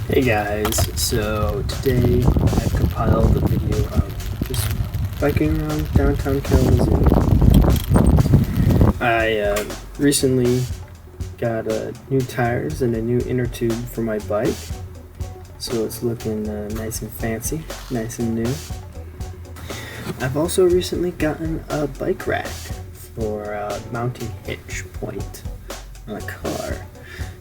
Hey guys, so today I've compiled a video of just biking around downtown Kalamazoo. I recently got new tires and a new inner tube for my bike, so it's looking nice and fancy, nice and new. I've also recently gotten a bike rack for mounting hitch point on a car.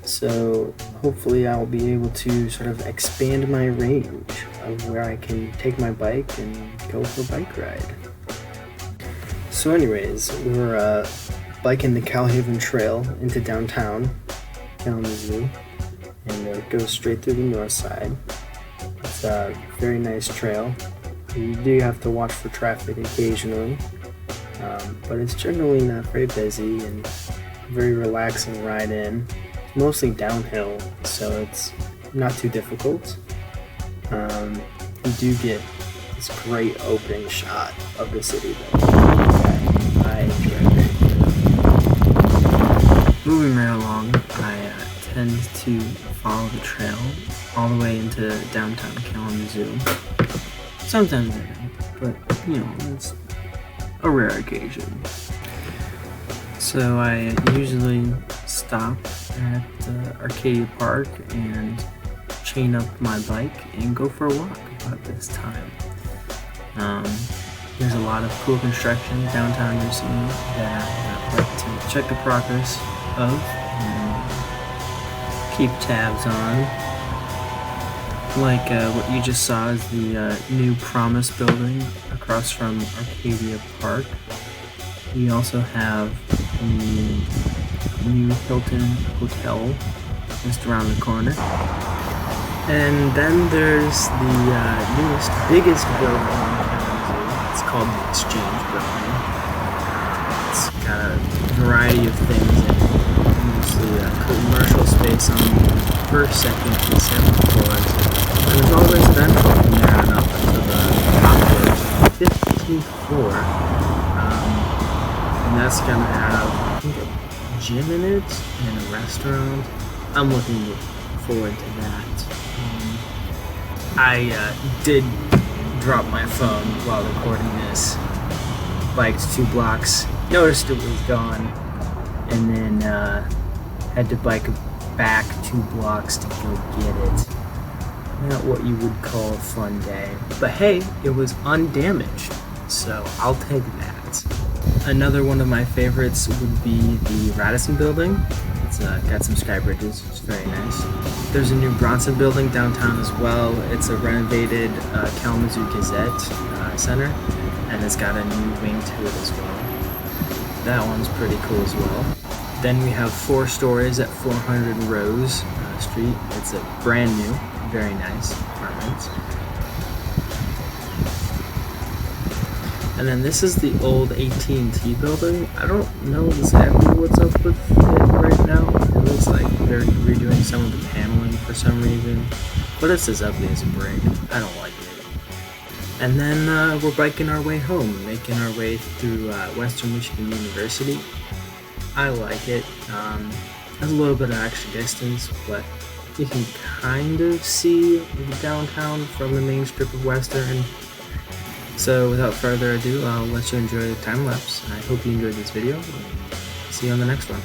So hopefully I'll be able to sort of expand my range of where I can take my bike and go for a bike ride. So anyways, we're biking the Calhaven Trail into downtown Kalamazoo, and it goes straight through the north side. It's a very nice trail. You do have to watch for traffic occasionally, but it's generally not very busy and very relaxing ride in. Mostly downhill, so it's not too difficult. You do get this great opening shot of the city though. I enjoy it. Moving right along, I tend to follow the trail all the way into downtown Kalamazoo. Sometimes I don't, but it's a rare occasion. So I usually stop at Arcadia Park and chain up my bike and go for a walk about this time. There's a lot of cool construction downtown recently that I'd like to check the progress of and keep tabs on. Like what you just saw is the new Promise building across from Arcadia Park. We also have the new Hilton Hotel just around the corner. And then there's the newest, biggest building in Kalamazoo. It's called the Exchange Building. It's got a variety of things in it. Mostly commercial space on the first, second, and seventh floors. And there's all residential from there on up until the top floors, the 15th floor. And that's gonna have, I think, a gym in it and a restaurant. I'm looking forward to that. I did drop my phone while recording this. Biked 2 blocks, noticed it was gone, and then had to bike back 2 blocks to go get it. Not what you would call a fun day, but hey, it was undamaged, so I'll take that. Another one of my favorites would be the Radisson building. It's got some sky bridges, it's very nice. There's a new Bronson building downtown as well. It's a renovated Kalamazoo Gazette Center, and it's got a new wing to it as well. That one's pretty cool as well. Then we have 4 stories at 400 Rose Street. It's a brand new, very nice apartment. And then this is the old AT&T building. I don't know exactly what's up with it right now. It looks like they're redoing some of the paneling for some reason, but it's as ugly as a brick. I don't like it. And then we're biking our way home, making our way through Western Michigan University. I like it. There's a little bit of extra distance, but you can kind of see the downtown from the main strip of Western. So without further ado, I'll let you enjoy the time lapse. I hope you enjoyed this video. See you on the next one.